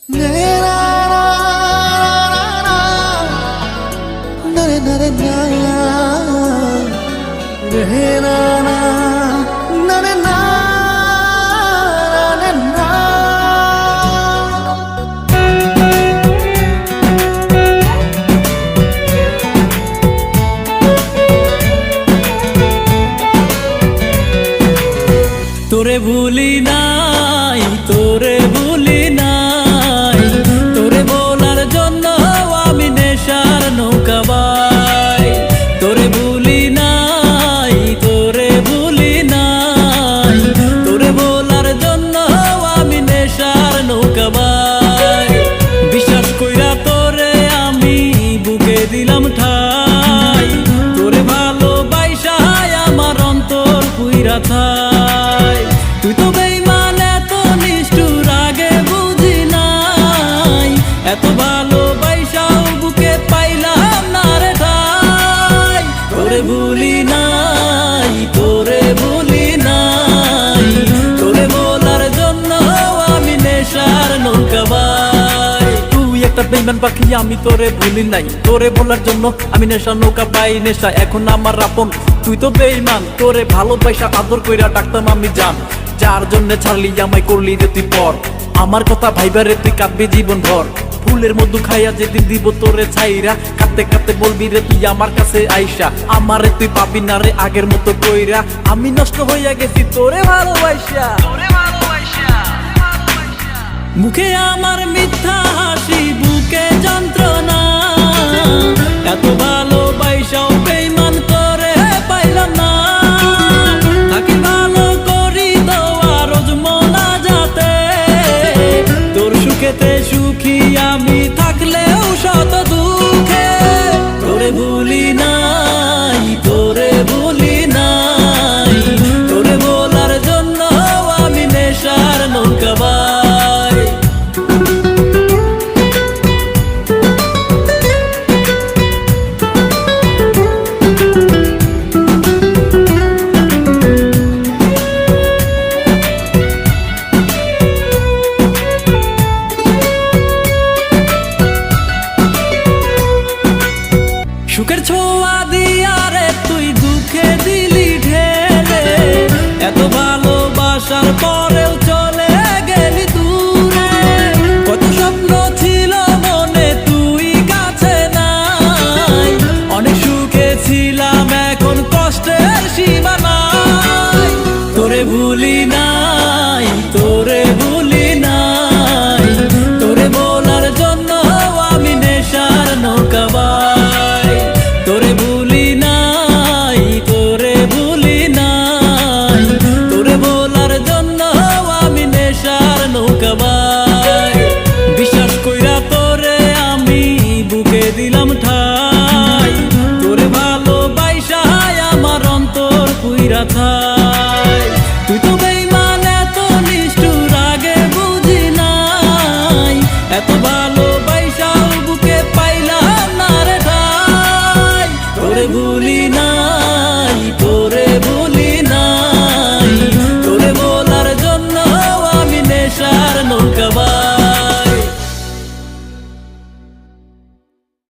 তোরে ভুলি নাই, তোরে ভুলি নাই, তোরে বলার জন্য আমি নেশার নৌকা বাই। তোরে ভুলি নাই, তোরে ভুলি নাই, তোরে বলার জন্য আমি নেশার নৌকা বাই। বিশ্বাস কইরা তোরে আমি বুকে দিলাম ঠাই, তোরে ভালোবাসা আমার অন্তর পুইরা থাই। তুই তো বেঈমান, এত নিষ্ঠুর আগে বুঝি নাই, এত ভালোবাসাও বুকে পাইলাম না রে ঠাই। তোরে ভুলি নাই, তোরে ভুলি নাই, তোরে বলার জন্য আমি নেশার নৌকা বাই। তুই একটা বেঈমান পাখি, আমি তোরে ভুলি নাই, তোরে বলার জন্য আমি নেশার নৌকা বাই। নেশা এখন আমার আপন, তুই তো বেঈমান, তোরে ভালোবাসা আদর কইরা ডাকতাম আমি জান। যার জন্য ছাড়লি আমায় করলি রে তুই পর, আমার কথা ভাইবারে তুই কাঁদবি জীবন ভর। ফুলের মধু খাইয়া যেদিন দিব তোরে ছাইরা, কাঁদতে কাঁদতে বলবি রে তুই আমার কাছে আইসা। আমারে তুই পাবি না রে আগের মতো কইরা, আমি নষ্ট হইয়া গেছি তোরে ভালোবাসা। মুখে আমার মিথ্যা হাসি, বুকে যন্ত্রণা, এত ভালোবাসাও বেঈমান তোরে পাইলাম না। থাকি ভালো করি দোয়া রোজ মোনা যাতে, তোর সুখেতে সুখী আমি থাকলেও শত দুঃখে। তোরে ভুলি নাই, তোরে ভুলি নাই, তোরে বলার জন্য আমি নেশার নৌকা বাই। সুখের ছোঁয়া দিয়া রে তুই দুঃখে দিলি ঢেলে, এত ভালোবাসার পরেও চলে গেলি দূরে। কত স্বপ্ন ছিল মনে তুই কাছে নাই, অনেক সুখে ছিলাম এখন কষ্টের সীমা নাই। তোরে ভুলি নাই, তোরে ভুলি নাই, তোরে বলার জন্য আমি নেশার নৌকা বাই। তোরে ভুলি নাই, তোরে ভুলি নাই, তোরে বলার জন্য আমি নেশার নৌকা বাই। বিশ্বাস কইরা তোরে আমি বুকে দিলাম ঠাই, তোরে ভালোবাসা আমার অন্তর পুইরা থাই। তুই তো বেঈমান, এত নিষ্ঠুর আগে বুঝি নাই, এত ভালোবাসাও বুকে পাইলাম না রে ঠাই। তোরে ভুলি না।